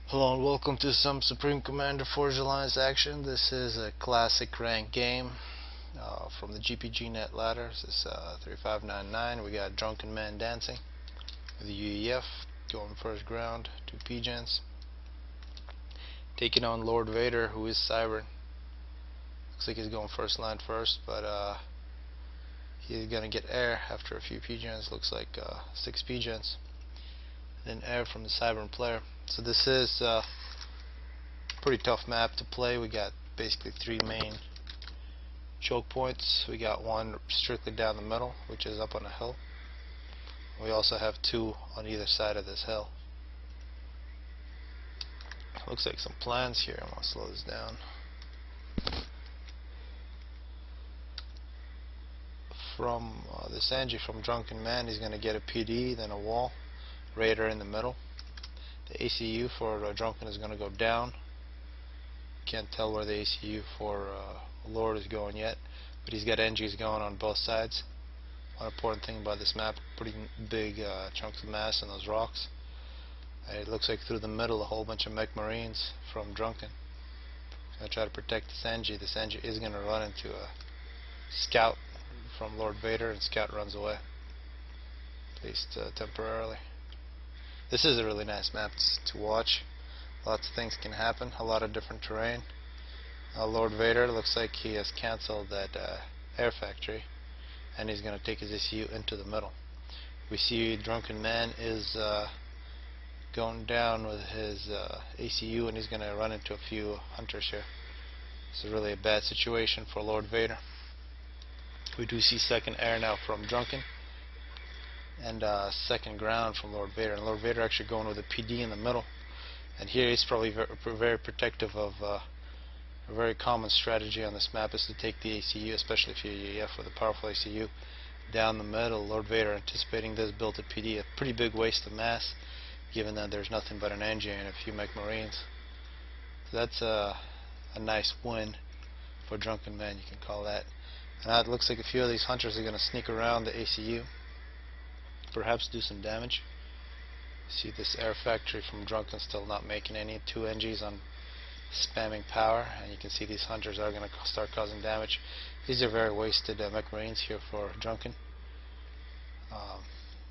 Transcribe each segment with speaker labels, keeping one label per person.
Speaker 1: Hello and welcome to some Supreme Commander Forge Alliance action. This is a classic rank game from the GPG net ladder. This is 3599. We got Drunken Man dancing with the UEF going first ground, 2 P-gens. Taking on Lord Vader, who is Siren. Looks like he's going first line first, but he's gonna get air after a few P-gens. Looks like 6 P-gens. Then air from the Cyber player. So this is a pretty tough map to play. We got basically 3 main choke points. We got one strictly down the middle, which is up on a hill. We also have 2 on either side of this hill. Looks like some plans here. I'm gonna slow this down. From this Angie from Drunken Man, he's gonna get a PD, then a wall. Raider in the middle. The ACU for Drunken is going to go down. Can't tell where the ACU for Lord is going yet, but he's got NGs going on both sides. One important thing about this map, pretty big chunks of mass in those rocks. It looks like through the middle a whole bunch of mech marines from Drunken. Going to try to protect this NG. This NG is going to run into a scout from Lord Vader, and scout runs away, at least temporarily. This is a really nice map to watch. Lots of things can happen, a lot of different terrain. Lord Vader looks like he has cancelled that air factory, and he's going to take his ACU into the middle. We see Drunken Man is going down with his ACU, and he's going to run into a few hunters here. This is really a bad situation for Lord Vader. We do see second air now from Drunken, and second ground from Lord Vader, and Lord Vader actually going with a PD in the middle. And here he's probably very protective of a very common strategy on this map is to take the ACU, especially if you're UEF with a powerful ACU, down the middle. Lord Vader anticipating this built a PD, a pretty big waste of mass, given that there's nothing but an NG and a few mech marines. So that's a nice win for Drunken Man, you can call that. And now it looks like a few of these hunters are going to sneak around the ACU, perhaps do some damage. See this air factory from Drunken still not making any. 2 NGs on spamming power, and you can see these hunters are going to start causing damage. These are very wasted mech marines here for Drunken.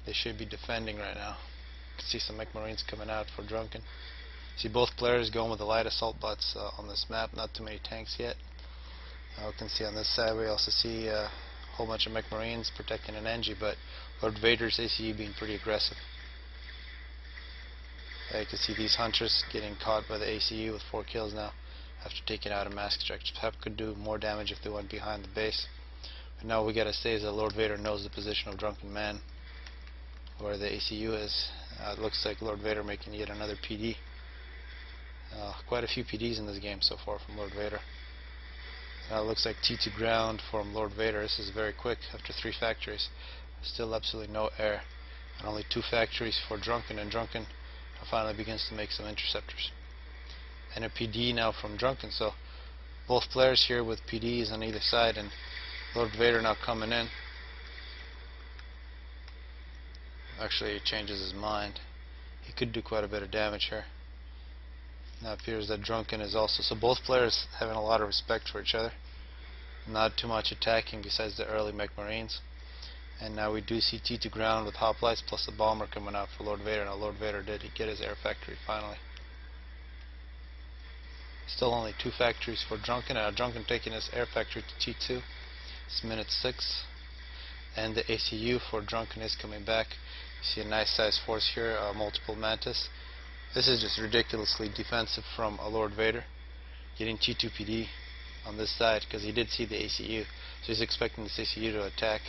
Speaker 1: They should be defending right now. You can see some mech marines coming out for Drunken. See both players going with the light assault bots on this map. Not too many tanks yet. We can see on this side we also see a whole bunch of mech marines protecting an NG, but Lord Vader's ACU being pretty aggressive. You can see these hunters getting caught by the ACU with 4 kills now after taking out a mask extractor. Perhaps could do more damage if they went behind the base. But now we gotta say is that Lord Vader knows the position of Drunken Man, where the ACU is. It looks like Lord Vader making yet another PD. Quite a few PDs in this game so far from Lord Vader. It looks like T2 ground from Lord Vader. This is very quick after 3 factories. Still absolutely no air, and only 2 factories for Drunken, and Drunken finally begins to make some interceptors. And a PD now from Drunken, so both players here with PDs on either side, and Lord Vader now coming in. Actually, he changes his mind. He could do quite a bit of damage here. Now it appears that Drunken is also, so both players having a lot of respect for each other. Not too much attacking besides the early mech marines. And now we do see T2 ground with hoplites plus the bomber coming out for Lord Vader. Now Lord Vader did get his air factory finally. Still only 2 factories for Drunken. Now Drunken taking his air factory to T2. It's minute 6. And the ACU for Drunken is coming back. You see a nice size force here, multiple Mantis. This is just ridiculously defensive from Lord Vader, getting T2 PD on this side because he did see the ACU, so he's expecting this ACU to attack.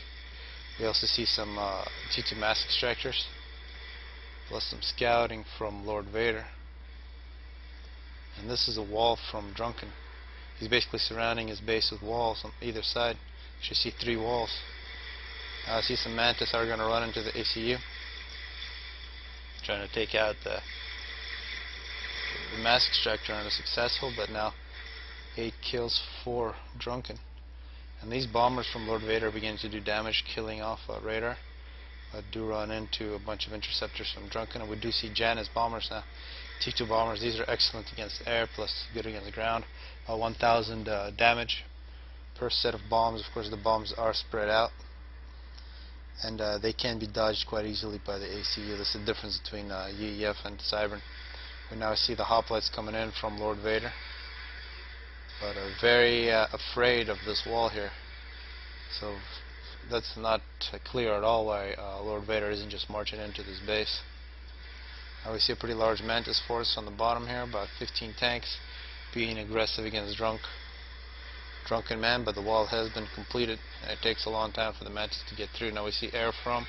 Speaker 1: We also see some T2 mask extractors, plus some scouting from Lord Vader. And this is a wall from Drunken. He's basically surrounding his base with walls on either side. You should see 3 walls. I see some Mantis are going to run into the ACU, trying to take out the mask extractor, and is successful, but now 8 kills for Drunken. And these bombers from Lord Vader begin to do damage, killing off radar. Do run into a bunch of interceptors from Drunken, and we do see Janus bombers now T2 bombers, these are excellent against air, plus good against the ground. 1,000 damage per set of bombs. Of course, the bombs are spread out, and they can be dodged quite easily by the ACU. This is the difference between UEF and Cybern. We now see the hoplites coming in from Lord Vader, but are very afraid of this wall here. So that's not clear at all why Lord Vader isn't just marching into this base. Now we see a pretty large Mantis force on the bottom here, about 15 tanks, being aggressive against Drunken Man, but the wall has been completed, and it takes a long time for the Mantis to get through. Now we see air from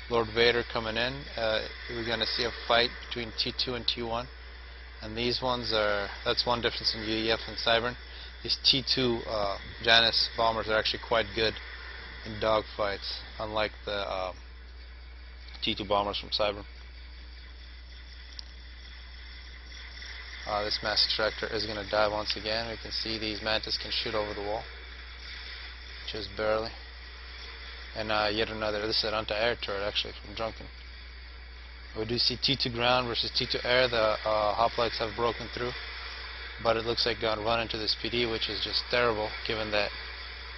Speaker 1: Lord Vader coming in. We're going to see a fight between T2 and T1, and these ones are, that's one difference in UEF and Cybern. These T2 Janus bombers are actually quite good in dogfights, unlike the T2 bombers from Cybern. This mass extractor is going to die once again. We can see these Mantis can shoot over the wall, just barely. And yet another, this is an anti-air turret actually from Drunken. We do see T2 ground versus T2 air. The hoplites have broken through, but it looks like they're going to run into this PD, which is just terrible given that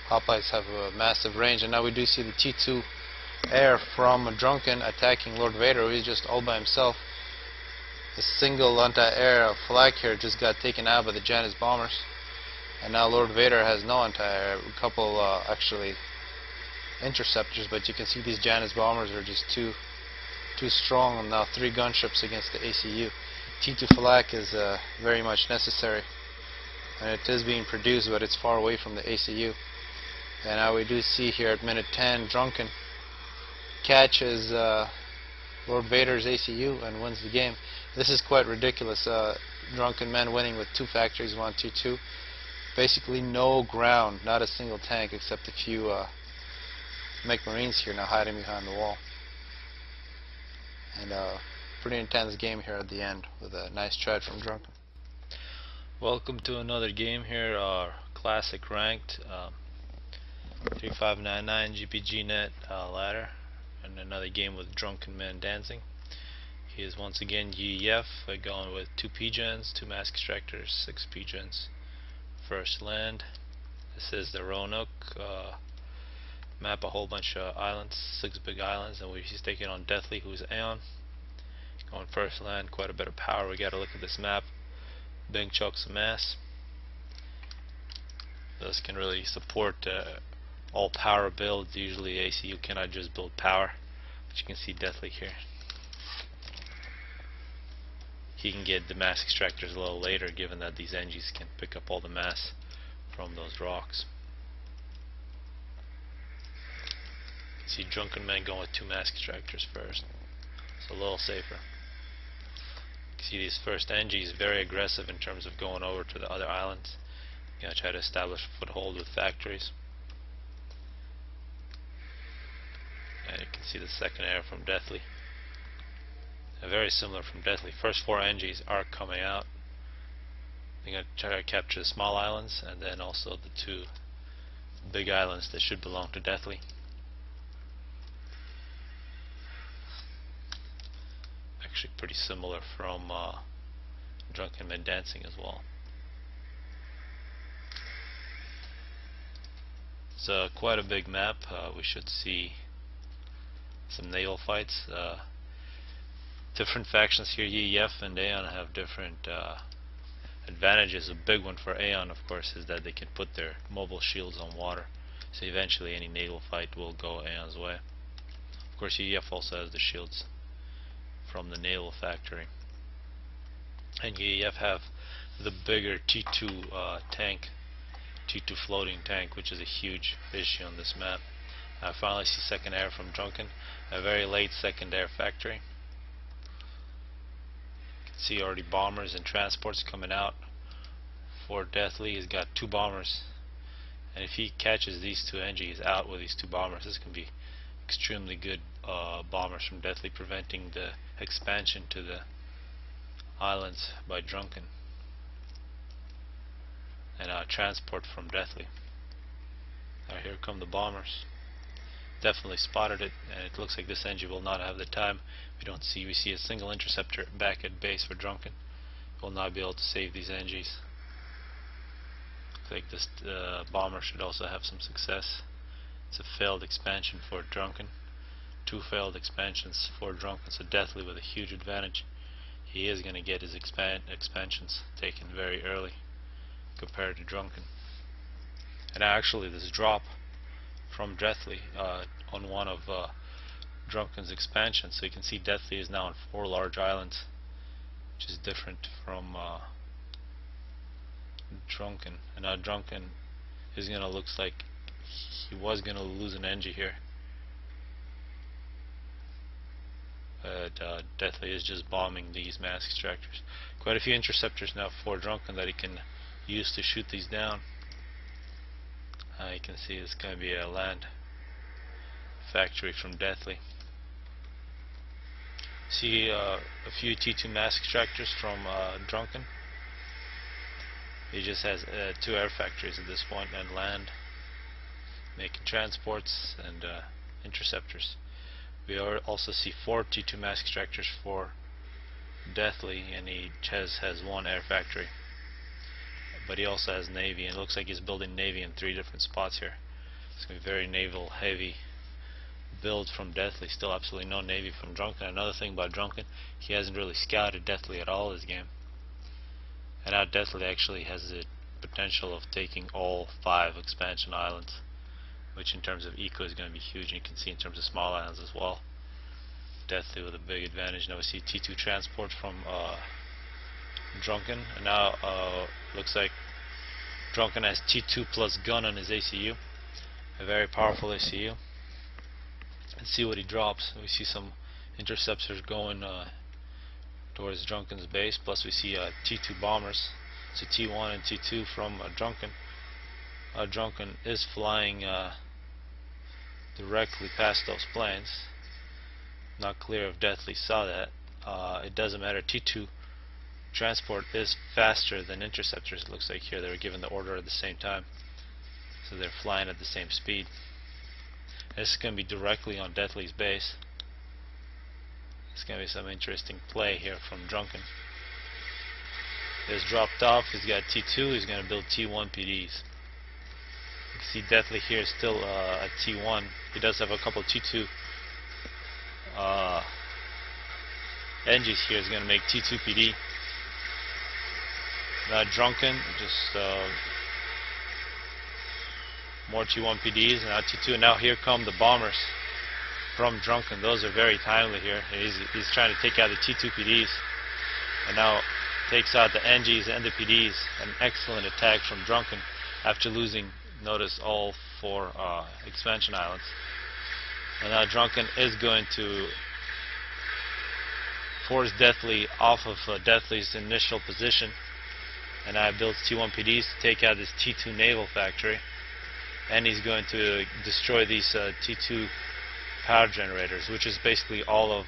Speaker 1: hoplites have a massive range. And now we do see the T2 air from Drunken attacking Lord Vader, who is just all by himself. The single anti-air flak here just got taken out by the Janus bombers, and now Lord Vader has no anti-air. A couple actually interceptors, but you can see these Janus bombers are just too strong, and now 3 gunships against the ACU. T2 flak is very much necessary, and it is being produced, but it's far away from the ACU. And now we do see here at minute 10, Drunken catches Lord Vader's ACU and wins the game. This is quite ridiculous. Drunken Men winning with 2 factories, 1 T2. Basically no ground, not a single tank except a few mech marines here now hiding behind the wall. And pretty intense game here at the end with a nice try from Drunken. Welcome to another game here, our classic ranked 3599 GPG net ladder, and another game with Drunken Men dancing. He is once again UEF, going with 2 P-gens, 2 mass extractors, 6 P-gens. First land. This is the Roanoke map, a whole bunch of islands, 6 big islands, and he's taking on Deathly, who's Aeon. Going first land, quite a bit of power. We got to look at this map. Big chunks of mass. This can really support all power builds. Usually ACU cannot just build power, but you can see Deathly here. He can get the mass extractors a little later, given that these NGs can pick up all the mass from those rocks. You can see Drunken Men going with 2 mass extractors first. It's a little safer. You can see these first NGs very aggressive in terms of going over to the other islands. You're going to try to establish a foothold with factories. And you can see the second air from Deathly. Very similar from Deathly. First 4 NGs are coming out. They're going to try to capture the small islands, and then also the 2 big islands that should belong to Deathly. Actually pretty similar from Drunken Men dancing as well. It's quite a big map. We should see some naval fights. Different factions here, UEF and Aeon, have different advantages. A big one for Aeon, of course, is that they can put their mobile shields on water, so eventually any naval fight will go Aeon's way. Of course, UEF also has the shields from the naval factory. And UEF have the bigger T2 tank, T2 floating tank, which is a huge issue on this map. I finally see second air from Drunken, a very late second air factory. See already bombers and transports coming out for Deathly. He's got 2 bombers, and if he catches these 2 NGs out with these 2 bombers, this can be extremely good bombers from Deathly, preventing the expansion to the islands by Drunken. And transport from Deathly. Here come the bombers. Definitely spotted it, and it looks like this NG will not have the time. We see a single interceptor back at base for Drunken. will not be able to save these NGs. Looks like this bomber should also have some success. It's a failed expansion for Drunken. 2 failed expansions for Drunken, so Deathly with a huge advantage. He is going to get his expansions taken very early compared to Drunken. And actually this drop from Deathly on one of Drunken's expansions, so you can see Deathly is now on 4 large islands, which is different from Drunken. And now Drunken is going to looks like he was going to lose an NG here, but Deathly is just bombing these mass extractors. Quite a few interceptors now for Drunken that he can use to shoot these down. You can see it's going to be a land factory from Deathly. See a few T2 mass extractors from Drunken. He just has 2 air factories at this point and land, making transports and interceptors. We also see 4 T2 mass extractors for Deathly, and he has 1 air factory. But he also has Navy, and it looks like he's building Navy in 3 different spots here. It's going to be very naval heavy build from Deathly. Still absolutely no Navy from Drunken. Another thing about Drunken, he hasn't really scouted Deathly at all this game. And now Deathly actually has the potential of taking all 5 expansion islands, which in terms of eco is going to be huge. And you can see in terms of small islands as well, Deathly with a big advantage. Now we see T2 transport from Drunken, and now looks like Drunken has T2 plus gun on his ACU, a very powerful ACU. And see what he drops. We see some interceptors going towards Drunken's base, plus we see T2 bombers, so T1 and T2 from Drunken. Drunken is flying directly past those planes. Not clear if Deathly saw that. It doesn't matter. T2 transport is faster than interceptors. It looks like here they were given the order at the same time, so they're flying at the same speed. This is going to be directly on Deathly's base. It's going to be some interesting play here from Drunken. He's dropped off. He's got T2. He's going to build T1 PDs. You can see Deathly here is still at T1. He does have a couple T2 NGs here. He's going to make T2 PD. Drunken just more T1 PDs, and now T2, and now here come the bombers from Drunken. Those are very timely here. He's trying to take out the T2 PDs, and now takes out the NGs and the PDs. An excellent attack from Drunken after losing, notice, all 4 expansion islands. And now Drunken is going to force Deathly off of Deathly's initial position, and now builds T1 PDs to take out this T2 naval factory. And he's going to destroy these T2 power generators, which is basically all of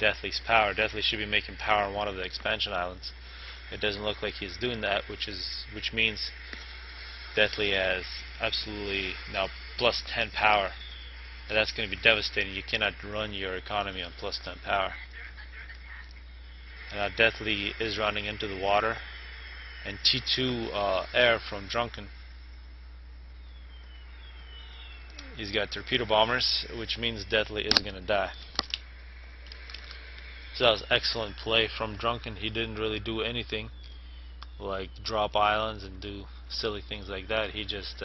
Speaker 1: Deathly's power. Deathly should be making power on one of the expansion islands. It doesn't look like he's doing that, which means Deathly has absolutely now plus 10 power. And that's going to be devastating. You cannot run your economy on plus 10 power. And now Deathly is running into the water, and T2 air from Drunken. He's got torpedo bombers, which means Deathly is going to die. So that was excellent play from Drunken. He didn't really do anything like drop islands and do silly things like that. He just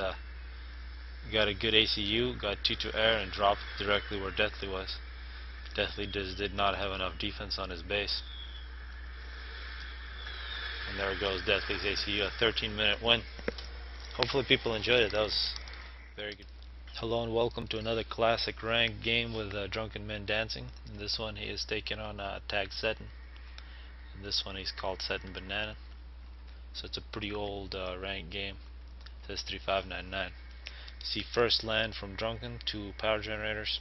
Speaker 1: got a good ACU, got T2 air, and dropped directly where Deathly was. Deathly just did not have enough defense on his base. And there goes Deathly's ACU, a 13-minute win. Hopefully people enjoyed it. That was very good. Hello and welcome to another classic ranked game with Drunken Men Dancing. In this one he is taking on tag Satin. In this one he's called Satin Banana. So it's a pretty old ranked game. It says 3599. See first land from Drunken, 2 power generators.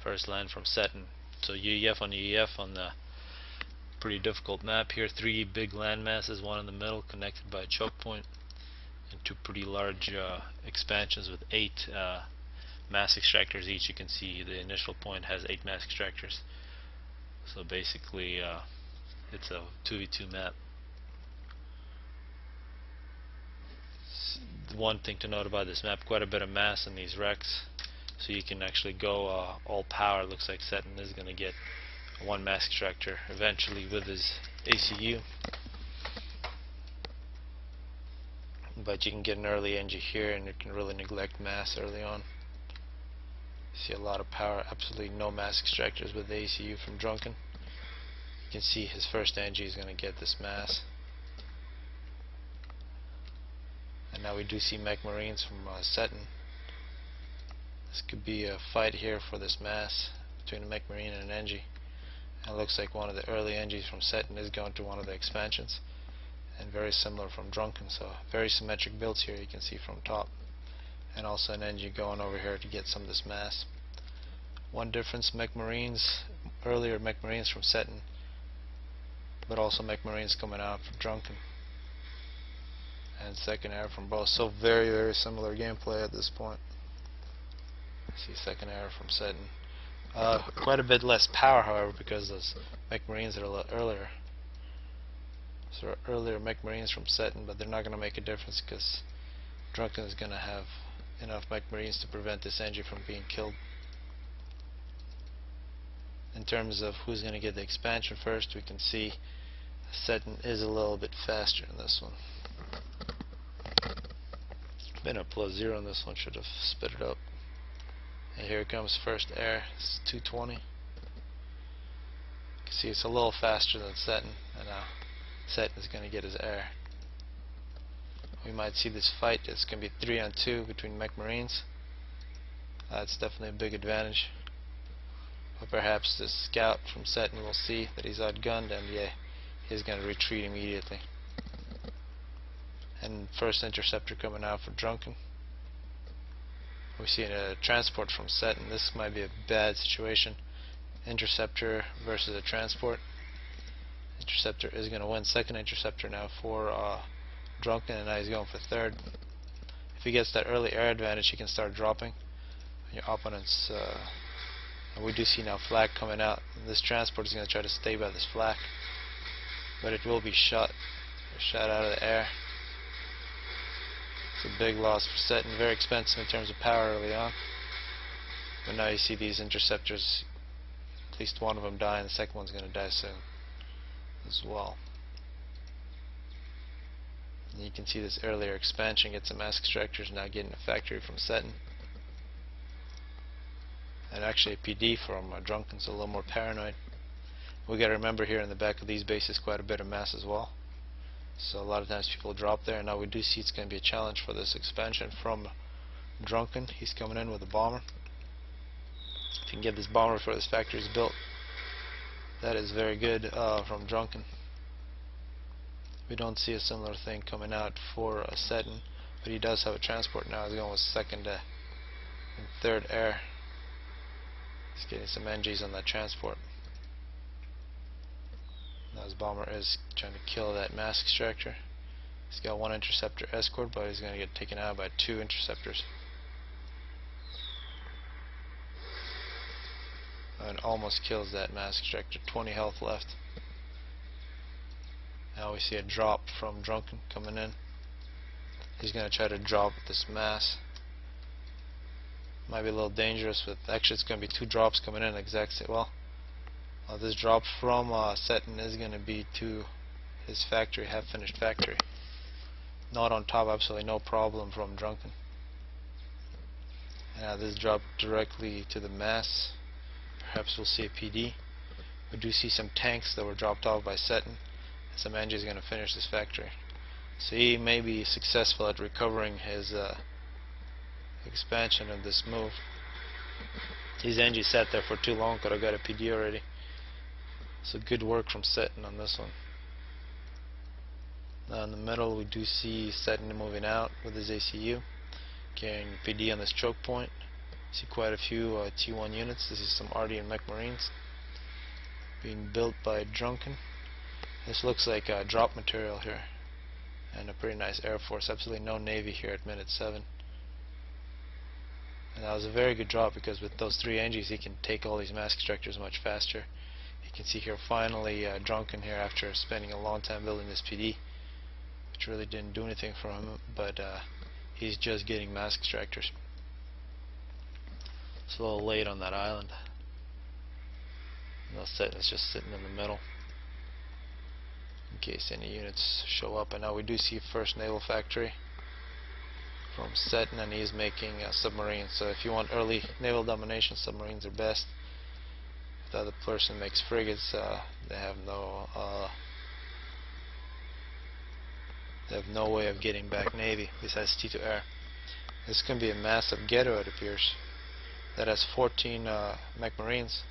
Speaker 1: First land from Satin. So UEF on UEF on the pretty difficult map here. 3 big land masses, 1 in the middle connected by a choke point, and 2 pretty large expansions with 8 mass extractors each. You can see the initial point has 8 mass extractors. So basically
Speaker 2: it's a 2v2 map. One thing to note about this map, quite a bit of mass in these wrecks, so you can actually go all power. Looks like Satin is going to get one mass extractor eventually with his ACU, but you can get an early NG here and it can really neglect mass early on. See a lot of power, absolutely no mass extractors with the ACU from Drunken. You can see his first NG is going to get this mass. And now we do see mech marines from Satin. This could be a fight here for this mass between a mech marine and an NG. And it looks like one of the early NGs from Satin is going to one of the expansions, and very similar from Drunken, so very symmetric builds here you can see from top. And also an NG going over here to get some of this mass. One difference, mech marines, earlier mech marines from Satin, but also mech marines coming out from Drunken. And second air from both. So very, very similar gameplay at this point. See second air from Satin. Quite a bit less power, however, because those mech marines are a lot earlier. So earlier mech marines from Satin, but they're not going to make a difference because Drunken is going to have enough mech marines to prevent this NG from being killed. In terms of who's going to get the expansion first, we can see Satin is a little bit faster in this one. Been a +0 in this one, should have sped it up. And here comes first air, it's 220. You can see it's a little faster than Satin, and now Satin is going to get his air. We might see this fight, it's going to be 3-on-2 between mech marines. That's definitely a big advantage. But perhaps this scout from Satin will see that he's outgunned, and yeah, he's going to retreat immediately. And first interceptor coming out for Drunken. We see a transport from Satin. This might be a bad situation. Interceptor versus a transport. Interceptor is going to win. Second interceptor now for Drunken, and now he's going for third. If he gets that early air advantage, he can start dropping your opponent's. And we do see now flak coming out. This transport is going to try to stay by this flak, but it will be shot out of the air. It's a big loss for Satin, very expensive in terms of power early on. But now you see these interceptors, at least one of them die, and the second one's going to die soon as well. And you can see this earlier expansion, get some mass extractors, now getting a factory from Satin. And actually a PD from Drunken, so a little more paranoid. We got to remember here in the back of these bases quite a bit of mass as well. So a lot of times people drop there. Now we do see it's going to be a challenge for this expansion from Drunken. He's coming in with a bomber. If you can get this bomber before this factory is built, that is very good from Drunken. We don't see a similar thing coming out for Satin, but he does have a transport now. He's going with second and third air. He's getting some NGs on that transport. Now his bomber is trying to kill that mass extractor. He's got one interceptor escort, but he's going to get taken out by two interceptors. And almost kills that mass extractor. 20 health left. Now we see a drop from Drunken coming in. He's going to try to drop this mass. Might be a little dangerous, but actually it's going to be two drops coming in exact same. Well, this drop from Satin is going to be to his factory, half-finished factory. Not on top, absolutely no problem from Drunken. And now this drop directly to the mass. Perhaps we'll see a PD. We do see some tanks that were dropped off by Satin. And some NG is going to finish this factory. So he may be successful at recovering his expansion of this move. These NG sat there for too long, could have got a PD already. So good work from Satin on this one. Now in the middle we do see Satin moving out with his ACU, carrying PD on this choke point. See quite a few T1 units. This is some RD and mech marines being built by Drunken. This looks like drop material here, and a pretty nice Air Force. Absolutely no Navy here at minute 7. And that was a very good drop, because with those 3 NGs he can take all these mass extractors much faster. He can see here finally Drunken here after spending a long time building this PD, which really didn't do anything for him, but he's just getting mask extractors. It's a little late on that island. No, Satin is just sitting in the middle in case any units show up. And now we do see first naval factory from Satin, and he's making submarines. So if you want early naval domination, submarines are best. If the other person makes frigates, they have no way of getting back navy besides T2 air. This can be a massive ghetto, it appears, that has 14 mech marines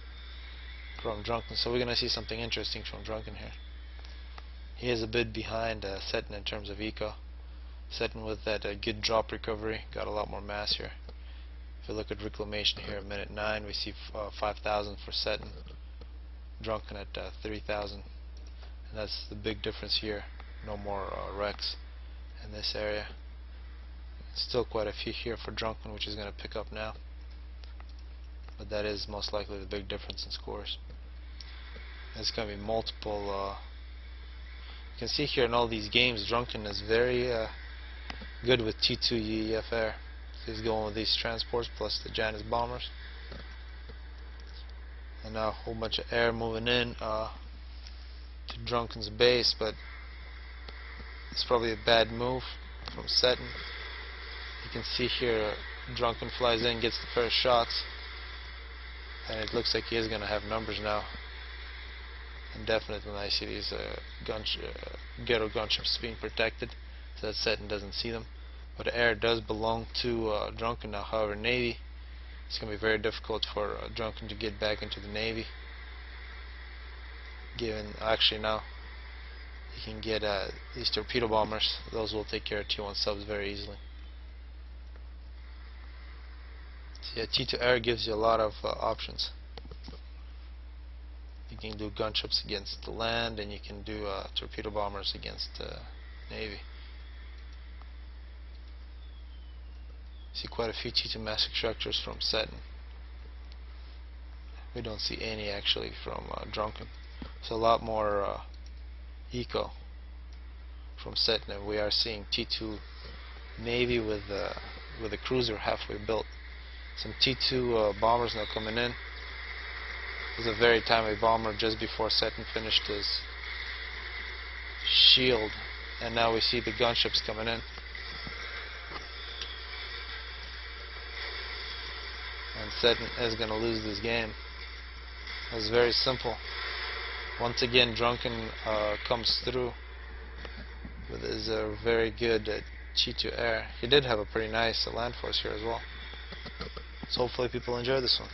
Speaker 2: from Drunken. So we're going to see something interesting from Drunken here. He is a bit behind Satin in terms of eco. Satin with that good drop recovery got a lot more mass here. If you look at reclamation here at minute 9, we see 5,000 for Satin, Drunken at 3,000, and that's the big difference here. No more wrecks in this area. Still quite a few here for Drunken, which is going to pick up now, but that is most likely the big difference in scores. There's going to be multiple. You can see here in all these games, Drunken is very good with T2 UEF air. So he's going with these transports plus the Janus bombers. And now a whole bunch of air moving in to Drunken's base, but it's probably a bad move from Satin. You can see here Drunken flies in, gets the first shots, and it looks like he is going to have numbers now. And definitely when I see these ghetto gunships being protected, so that Satin doesn't see them. But air does belong to Drunken now. However, Navy, it's going to be very difficult for Drunken to get back into the Navy. Given, actually now, you can get these torpedo bombers. Those will take care of T1 subs very easily. So yeah, T2 air gives you a lot of options. You can do gunships against the land, and you can do torpedo bombers against Navy. See quite a few T2 mass extractors from Satin. We don't see any actually from Drunken. So a lot more eco from Satin, and we are seeing T2 Navy with a cruiser halfway built. Some T2 bombers now coming in. This is a very timely bomber just before Satin finished his shield, and now we see the gunships coming in. And Satin is going to lose this game. It's very simple. Once again, Drunken comes through with his very good T2 air. He did have a pretty nice land force here as well. So hopefully people enjoy this one.